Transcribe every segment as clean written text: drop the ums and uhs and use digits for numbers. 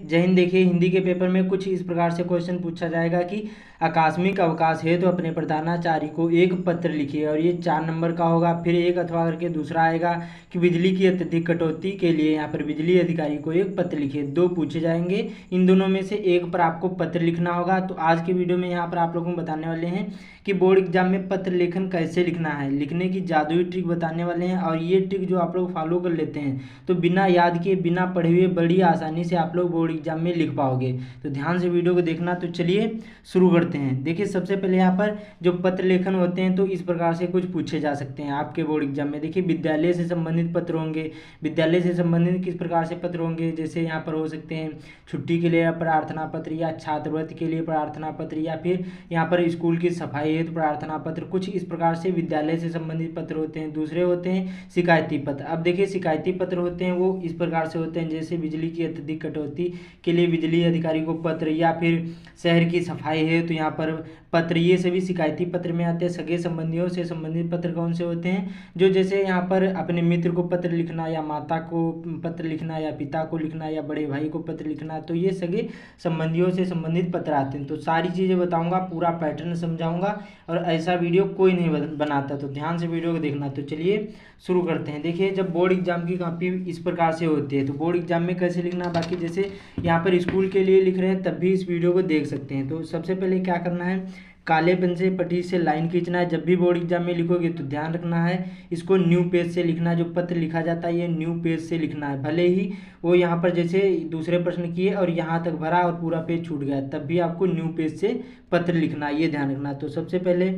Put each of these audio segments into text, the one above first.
जय हिंद। देखिए हिंदी के पेपर में कुछ इस प्रकार से क्वेश्चन पूछा जाएगा कि आकस्मिक अवकाश है तो अपने प्रधानाचार्य को एक पत्र लिखिए, और ये 4 नंबर का होगा। फिर एक अथवा करके दूसरा आएगा कि बिजली की अत्यधिक कटौती के लिए यहाँ पर बिजली अधिकारी को एक पत्र लिखिए। 2 पूछे जाएंगे, इन दोनों में से एक पर आपको पत्र लिखना होगा। तो आज के वीडियो में यहाँ पर आप लोगों को बताने वाले हैं कि बोर्ड एग्जाम में पत्र लेखन कैसे लिखना है, लिखने की जादुई ट्रिक बताने वाले हैं। और ये ट्रिक जो आप लोग फॉलो कर लेते हैं तो बिना याद किए, बिना पढ़े हुए बड़ी आसानी से आप लोग बोर्ड एग्जाम में लिख पाओगे। तो ध्यान से वीडियो को देखना। तो चलिए शुरू करते हैं। देखिए सबसे पहले यहाँ पर जो पत्र लेखन होते हैं तो इस प्रकार से कुछ पूछे जा सकते हैं आपके बोर्ड एग्जाम में। देखिए विद्यालय से संबंधित पत्र होंगे। विद्यालय से संबंधित किस प्रकार से पत्र होंगे, जैसे यहाँ पर हो सकते हैं छुट्टी के लिए प्रार्थना पत्र, या छात्रवृत्ति के लिए प्रार्थना पत्र, या फिर यहाँ पर स्कूल की सफाई हेतु प्रार्थना पत्र। कुछ इस प्रकार से विद्यालय से संबंधित पत्र होते हैं। दूसरे होते हैं शिकायती पत्र। अब देखिए शिकायती पत्र होते हैं वो इस प्रकार से होते हैं, जैसे बिजली की अत्यधिक कटौती के लिए बिजली अधिकारी को पत्र, या फिर शहर की सफाई है तो यहाँ पर पत्र, ये सभी शिकायती पत्र में आते हैं। सगे संबंधियों से संबंधित पत्र कौन से होते हैं, जो जैसे यहाँ पर अपने मित्र को पत्र लिखना, या माता को पत्र लिखना, या पिता को लिखना, या बड़े भाई को पत्र लिखना, तो ये सगे संबंधियों से संबंधित पत्र आते हैं। तो सारी चीज़ें बताऊंगा, पूरा पैटर्न समझाऊंगा, और ऐसा वीडियो कोई नहीं बनाता, तो ध्यान से वीडियो को देखना। तो चलिए शुरू करते हैं। देखिए जब बोर्ड एग्जाम की कॉपी इस प्रकार से होती है तो बोर्ड एग्जाम में कैसे लिखना, बाकी जैसे यहाँ पर स्कूल के लिए लिख रहे हैं तब भी इस वीडियो को देख सकते हैं। तो सबसे पहले क्या करना है, काले पेन से पट्टी से लाइन खींचना है। जब भी बोर्ड एग्जाम में लिखोगे तो ध्यान रखना है इसको न्यू पेज से लिखना है। जो पत्र लिखा जाता है ये न्यू पेज से लिखना है। भले ही वो यहाँ पर जैसे दूसरे प्रश्न किए और यहाँ तक भरा और पूरा पेज छूट गया, तब भी आपको न्यू पेज से पत्र लिखना है, ये ध्यान रखना है। तो सबसे पहले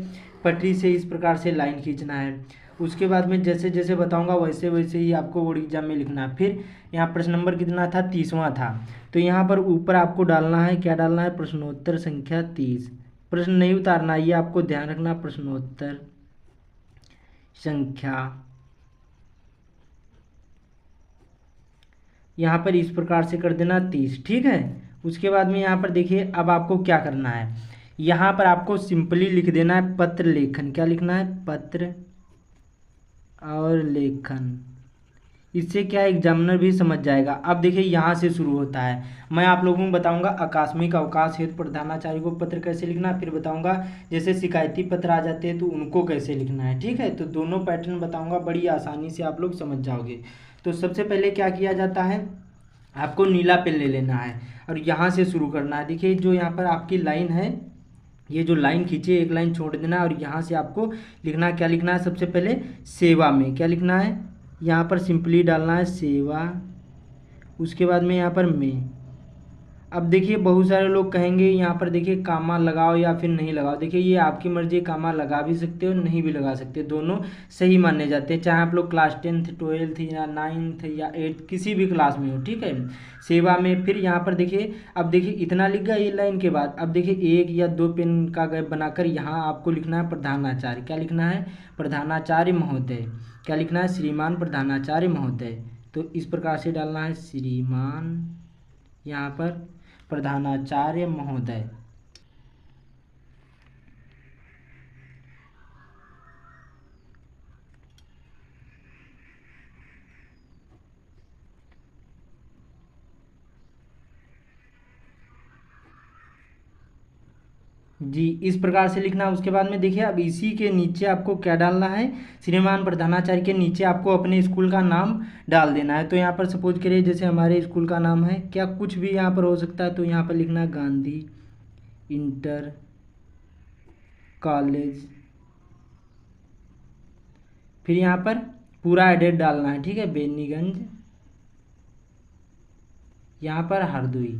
पटरी से इस प्रकार से लाइन खींचना है। उसके बाद में जैसे जैसे बताऊंगा वैसे वैसे ही आपको बोर्ड एग्जाम में लिखना है। फिर यहाँ प्रश्न नंबर कितना था, 30वां था। तो यहाँ पर ऊपर आपको डालना है, क्या डालना है, प्रश्नोत्तर संख्या 30। प्रश्न नहीं उतारना, ये आपको ध्यान रखना, प्रश्नोत्तर संख्या यहाँ पर इस प्रकार से कर देना 30, ठीक है। उसके बाद में यहाँ पर देखिए अब आपको क्या करना है, यहाँ पर आपको सिंपली लिख देना है पत्र लेखन। क्या लिखना है, पत्र और लेखन। इससे क्या एग्जामिनर भी समझ जाएगा। अब देखिए यहाँ से शुरू होता है। मैं आप लोगों को बताऊंगा आकस्मिक अवकाश हेतु प्रधानाचार्य को पत्र कैसे लिखना, फिर बताऊंगा जैसे शिकायती पत्र आ जाते हैं तो उनको कैसे लिखना है, ठीक है। तो दोनों पैटर्न बताऊंगा, बड़ी आसानी से आप लोग समझ जाओगे। तो सबसे पहले क्या किया जाता है, आपको नीला पेन ले लेना है और यहाँ से शुरू करना है। देखिए जो यहाँ पर आपकी लाइन है, ये जो लाइन खींचे एक लाइन छोड़ देना है, और यहाँ से आपको लिखना, क्या लिखना है, सबसे पहले सेवा में क्या लिखना है, यहाँ पर सिंपली डालना है सेवा। उसके बाद में यहाँ पर में। अब देखिए बहुत सारे लोग कहेंगे यहाँ पर देखिए कामा लगाओ या फिर नहीं लगाओ। देखिए ये आपकी मर्जी, कामा लगा भी सकते हो नहीं भी लगा सकते, दोनों सही माने जाते हैं, चाहे आप लोग क्लास 10th 12th या 9th या 8th किसी भी क्लास में हो, ठीक है। सेवा में फिर यहाँ पर देखिए, अब देखिए इतना लिख गया ये लाइन के बाद। अब देखिए 1 या 2 पेन का गैप बनाकर यहाँ आपको लिखना है प्रधानाचार्य। क्या लिखना है, प्रधानाचार्य महोदय। क्या लिखना है, श्रीमान प्रधानाचार्य महोदय। तो इस प्रकार से डालना है श्रीमान, यहाँ पर प्रधानाचार्य महोदय। जी इस प्रकार से लिखना। उसके बाद में देखिए अब इसी के नीचे आपको क्या डालना है, श्रीमान प्रधानाचार्य के नीचे आपको अपने स्कूल का नाम डाल देना है। तो यहाँ पर सपोज करिए जैसे हमारे स्कूल का नाम है, क्या कुछ भी यहाँ पर हो सकता है, तो यहाँ पर लिखना है गांधी इंटर कॉलेज। फिर यहाँ पर पूरा एड्रेस डालना है, ठीक है, बेनीगंज, यहाँ पर हरदोई,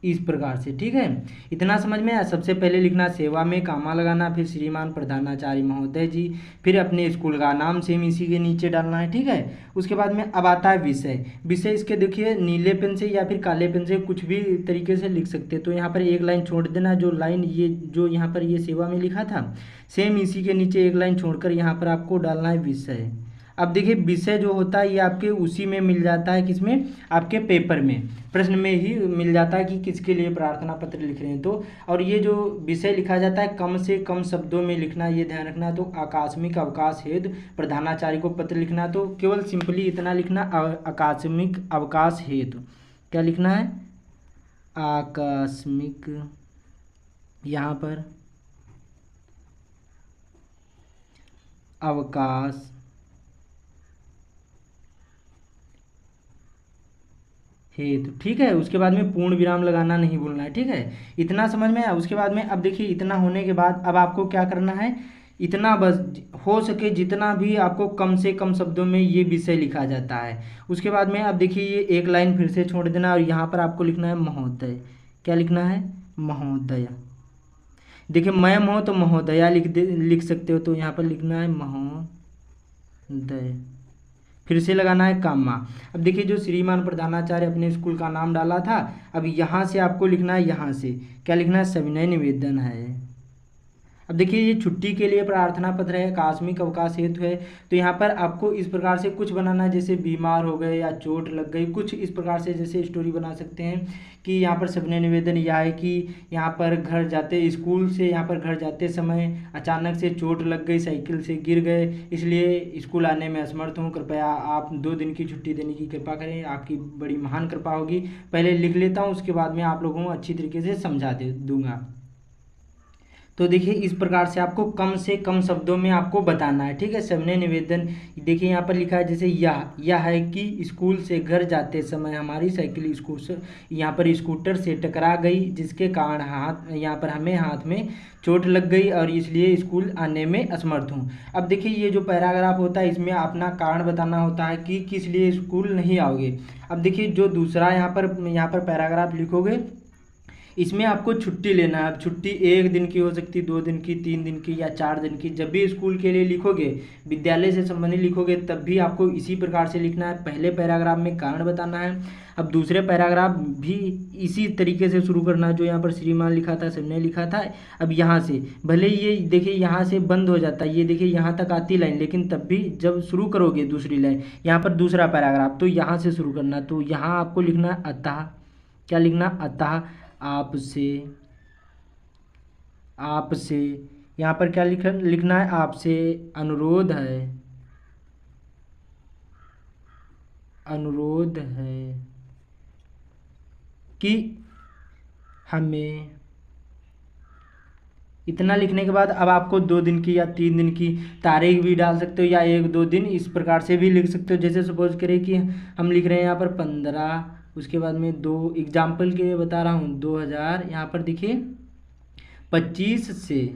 इस प्रकार से, ठीक है। इतना समझ में आया। सबसे पहले लिखना सेवा में कामा लगाना, फिर श्रीमान प्रधानाचार्य महोदय जी, फिर अपने स्कूल का नाम सेम इसी के नीचे डालना है, ठीक है। उसके बाद में अब आता है विषय। विषय इसके देखिए नीले पेन से या फिर काले पेन से कुछ भी तरीके से लिख सकते हैं। तो यहाँ पर एक लाइन छोड़ देना, जो लाइन ये जो यहाँ पर ये सेवा में लिखा था सेम इसी के नीचे एक लाइन छोड़कर यहाँ पर आपको डालना है विषय। अब देखिए विषय जो होता है ये आपके उसी में मिल जाता है, किसमें, आपके पेपर में, प्रश्न में ही मिल जाता है कि किसके लिए प्रार्थना पत्र लिख रहे हैं। तो और ये जो विषय लिखा जाता है कम से कम शब्दों में लिखना, ये ध्यान रखना। तो आकस्मिक अवकाश हेतु प्रधानाचार्य को पत्र लिखना, तो केवल सिंपली इतना लिखना, आकस्मिक अवकाश हेतु क्या लिखना है, आकस्मिक, यहाँ पर अवकाश हेतु, ठीक है। उसके बाद में पूर्ण विराम लगाना नहीं भूलना है, ठीक है। इतना समझ में आया। उसके बाद में अब देखिए इतना होने के बाद अब आपको क्या करना है, इतना बस हो सके जितना भी आपको कम से कम शब्दों में ये विषय लिखा जाता है। उसके बाद में अब देखिए ये एक लाइन फिर से छोड़ देना और यहाँ पर आपको लिखना है महोदय। क्या लिखना है, महोदय। देखिए मैम हो तो महोदया लिख सकते हो, तो यहाँ पर लिखना है महोदय। फिर से लगाना है कामा। अब देखिए जो श्रीमान प्रधानाचार्य अपने स्कूल का नाम डाला था, अब यहाँ से आपको लिखना है, यहाँ से क्या लिखना है, सविनय निवेदन है। अब देखिए ये छुट्टी के लिए प्रार्थना पत्र है, आकस्मिक अवकाश हेतु है। तो यहाँ पर आपको इस प्रकार से कुछ बनाना है, जैसे बीमार हो गए या चोट लग गई, कुछ इस प्रकार से जैसे स्टोरी बना सकते हैं कि यहाँ पर सविनय निवेदन यह है कि यहाँ पर घर जाते, स्कूल से यहाँ पर घर जाते समय अचानक से चोट लग गई, साइकिल से गिर गए, इसलिए स्कूल आने में असमर्थ हूँ, कृपया आप 2 दिन की छुट्टी देने की कृपा करें, आपकी बड़ी महान कृपा होगी। पहले लिख लेता हूँ, उसके बाद में आप लोगों को अच्छी तरीके से समझा दूंगा। तो देखिए इस प्रकार से आपको कम से कम शब्दों में आपको बताना है, ठीक है। सविनय निवेदन, देखिए यहाँ पर लिखा है जैसे यह है कि स्कूल से घर जाते समय हमारी साइकिल यहाँ पर स्कूटर से टकरा गई, जिसके कारण यहाँ पर हमें हाथ में चोट लग गई और इसलिए स्कूल आने में असमर्थ हूँ। अब देखिए ये जो पैराग्राफ होता है इसमें अपना कारण बताना होता है कि किस लिए स्कूल नहीं आओगे। अब देखिए जो दूसरा यहाँ पर पैराग्राफ लिखोगे, इसमें आपको छुट्टी लेना है। अब छुट्टी 1 दिन की हो सकती, 2 दिन की, 3 दिन की या 4 दिन की। जब भी स्कूल के लिए लिखोगे, विद्यालय से संबंधित लिखोगे, तब भी आपको इसी प्रकार से लिखना है। पहले पैराग्राफ में कारण बताना है, अब दूसरे पैराग्राफ भी इसी तरीके से शुरू करना है जो यहाँ पर श्रीमान लिखा था, सबने लिखा था। अब यहाँ से भले ये देखिए यहाँ से बंद हो जाता है, ये देखिए यहाँ तक आती लाइन, लेकिन तब भी जब शुरू करोगे दूसरी लाइन, यहाँ पर दूसरा पैराग्राफ, तो यहाँ से शुरू करना। तो यहाँ आपको लिखना है अतः, क्या लिखना, अतः आपसे यहाँ पर क्या लिखना है, आपसे अनुरोध है कि हमें, इतना लिखने के बाद अब आपको 2 दिन की या 3 दिन की तारीख भी डाल सकते हो या 1-2 दिन, इस प्रकार से भी लिख सकते हो। जैसे सपोज करें कि हम लिख रहे हैं यहाँ पर 15, उसके बाद में 2 एग्जाम्पल के लिए बता रहा हूँ, 2000, यहाँ पर देखिए 25 से,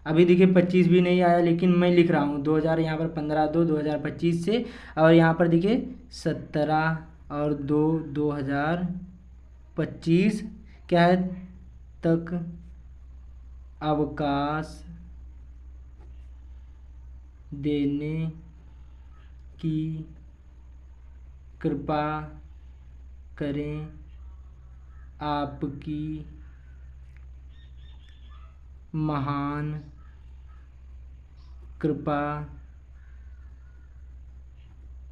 अभी देखिए 25 भी नहीं आया लेकिन मैं लिख रहा हूँ 2000, यहाँ पर 15/2/2025 से, और यहाँ पर देखिए 17/2/2025 क्या है, तक अवकाश देने की कृपा करें, आपकी महान कृपा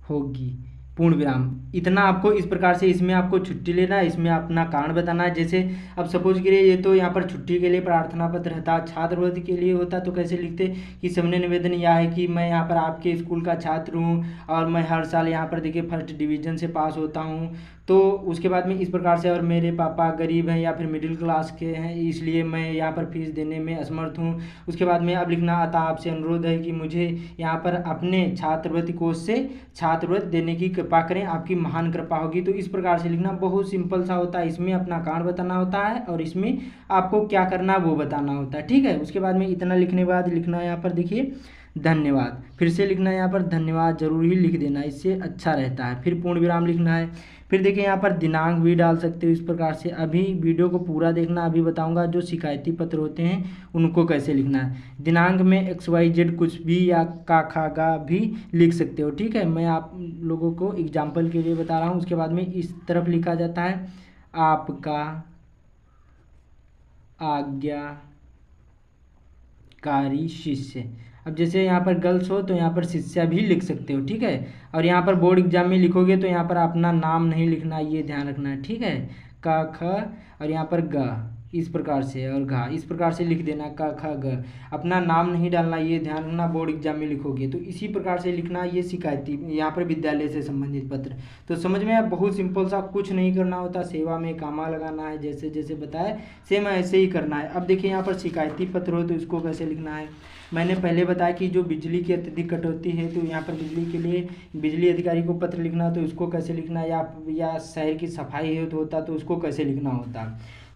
होगी, पूर्ण विराम। इतना आपको इस प्रकार से, इसमें आपको छुट्टी लेना है, इसमें अपना कारण बताना है। जैसे अब सपोज करिए ये तो यहाँ पर छुट्टी के लिए प्रार्थना पत्र रहता, छात्रवृत्ति के लिए होता तो कैसे लिखते कि सविनय निवेदन यह है कि मैं यहाँ पर आपके स्कूल का छात्र हूँ और मैं हर साल यहाँ पर देखिए 1st डिवीज़न से पास होता हूँ। तो उसके बाद में इस प्रकार से, और मेरे पापा गरीब हैं या फिर मिडिल क्लास के हैं, इसलिए मैं यहाँ पर फीस देने में असमर्थ हूँ। उसके बाद में अब लिखना, अतः आपसे अनुरोध है कि मुझे यहाँ पर अपने छात्रवृत्ति कोष से छात्रवृत्ति देने की कृपा करें, आपकी महान कृपा होगी। तो इस प्रकार से लिखना, बहुत सिंपल सा होता है। इसमें अपना कारण बताना होता है और इसमें आपको क्या करना है वो बताना होता है, ठीक है। उसके बाद में इतना लिखने के बाद लिखना है यहाँ पर देखिए धन्यवाद, फिर से लिखना है यहाँ पर धन्यवाद, जरूर ही लिख देना, इससे अच्छा रहता है। फिर पूर्ण विराम लिखना है। फिर देखिए यहाँ पर दिनांक भी डाल सकते हो इस प्रकार से। अभी वीडियो को पूरा देखना, अभी बताऊंगा जो शिकायती पत्र होते हैं उनको कैसे लिखना है। दिनांक में XYZ कुछ भी या का खा गा भी लिख सकते हो, ठीक है। मैं आप लोगों को एग्जाम्पल के लिए बता रहा हूँ। उसके बाद में इस तरफ लिखा जाता है, आपका अधिकारी शिष्य। अब जैसे यहाँ पर गर्ल्स हो तो यहाँ पर शिष्या भी लिख सकते हो, ठीक है। और यहाँ पर बोर्ड एग्जाम में लिखोगे तो यहाँ पर अपना नाम नहीं लिखना, ये ध्यान रखना है, ठीक है। क ख और यहाँ पर ग इस प्रकार से और घा इस प्रकार से लिख देना, क ख ग। अपना नाम नहीं डालना, ये ध्यान रखना बोर्ड एग्जाम में लिखोगे तो इसी प्रकार से लिखना। ये शिकायती यहाँ पर विद्यालय से संबंधित पत्र। तो समझ में आया, बहुत सिंपल सा, कुछ नहीं करना होता, सेवा में कामा लगाना है, जैसे जैसे बताया सेम ऐसे ही करना है। अब देखिए यहाँ पर शिकायती पत्र हो तो इसको कैसे लिखना है। मैंने पहले बताया कि जो बिजली की अत्यधिक कटौती है तो यहाँ पर बिजली के लिए बिजली अधिकारी को पत्र लिखना, तो इसको कैसे लिखना, या शहर की सफाई हेतु होता तो उसको कैसे लिखना होता।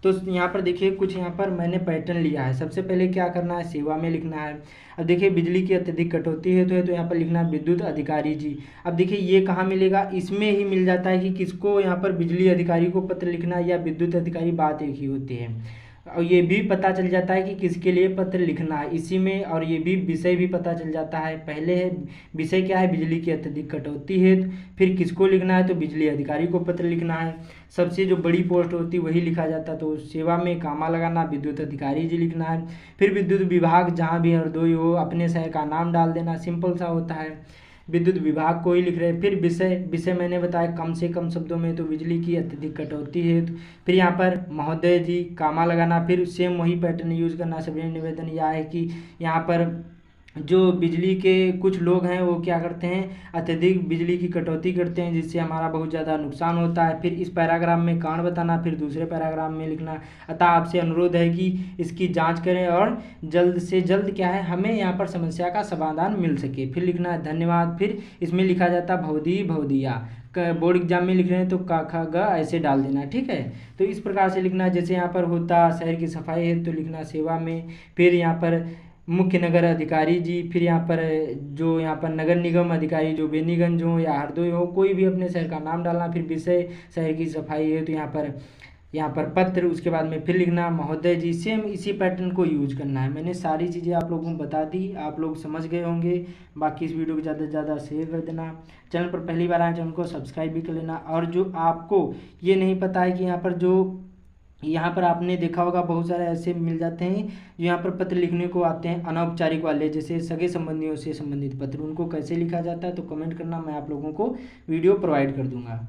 तो यहाँ पर देखिए कुछ यहाँ पर मैंने पैटर्न लिया है। सबसे पहले क्या करना है, सेवा में लिखना है। अब देखिए बिजली की अत्यधिक कटौती है तो यहाँ पर लिखना है विद्युत अधिकारी जी। अब देखिए ये कहाँ मिलेगा, इसमें ही मिल जाता है कि किसको यहाँ पर बिजली अधिकारी को पत्र लिखना है या विद्युत अधिकारी, बात एक ही होती है। और ये भी पता चल जाता है कि किसके लिए पत्र लिखना है इसी में, और ये भी विषय भी पता चल जाता है। पहले है विषय क्या है, बिजली की अत्यधिक कटौती है, फिर किसको लिखना है तो बिजली अधिकारी को पत्र लिखना है। सबसे जो बड़ी पोस्ट होती है वही लिखा जाता है, तो सेवा में कामा लगाना विद्युत अधिकारी जी लिखना है। फिर विद्युत विभाग जहाँ भी हरदोई हो अपने शहर का नाम डाल देना, सिंपल सा होता है, विद्युत विभाग को ही लिख रहे हैं। फिर विषय विषय मैंने बताया कम से कम शब्दों में, तो बिजली की अत्यधिक कटौती है। तो फिर यहाँ पर महोदय जी कामा लगाना, फिर सेम वही पैटर्न यूज करना। सभी निवेदन यह है कि यहाँ पर जो बिजली के कुछ लोग हैं वो क्या करते हैं, अत्यधिक बिजली की कटौती करते हैं जिससे हमारा बहुत ज़्यादा नुकसान होता है। फिर इस पैराग्राफ में कारण बताना, फिर दूसरे पैराग्राफ में लिखना। अतः आपसे अनुरोध है कि इसकी जांच करें और जल्द से जल्द क्या है हमें यहाँ पर समस्या का समाधान मिल सके। फिर लिखना है धन्यवाद। फिर इसमें लिखा जाता भवदी भवदिया, बोर्ड एग्जाम में लिख रहे हैं तो का खा ग ऐसे डाल देना, ठीक है। तो इस प्रकार से लिखना। जैसे यहाँ पर होता शहर की सफाई है तो लिखना सेवा में। फिर यहाँ पर मुख्य नगर अधिकारी जी, फिर यहाँ पर जो यहाँ पर नगर निगम अधिकारी जो बेनीगंज हो या हरदोई हो, कोई भी अपने शहर का नाम डालना। फिर विषय शहर की सफाई है तो यहाँ पर पत्र, उसके बाद में फिर लिखना महोदय जी। सेम इसी पैटर्न को यूज करना है। मैंने सारी चीज़ें आप लोगों को बता दी, आप लोग समझ गए होंगे। बाकी इस वीडियो को ज़्यादा से ज़्यादा शेयर कर देना। चैनल पर पहली बार आए चैनल को सब्सक्राइब भी कर लेना। और जो आपको ये नहीं पता है कि यहाँ पर आपने देखा होगा बहुत सारे ऐसे मिल जाते हैं जो यहाँ पर पत्र लिखने को आते हैं अनौपचारिक वाले, जैसे सगे संबंधियों से संबंधित पत्र, उनको कैसे लिखा जाता है तो कमेंट करना, मैं आप लोगों को वीडियो प्रोवाइड कर दूंगा।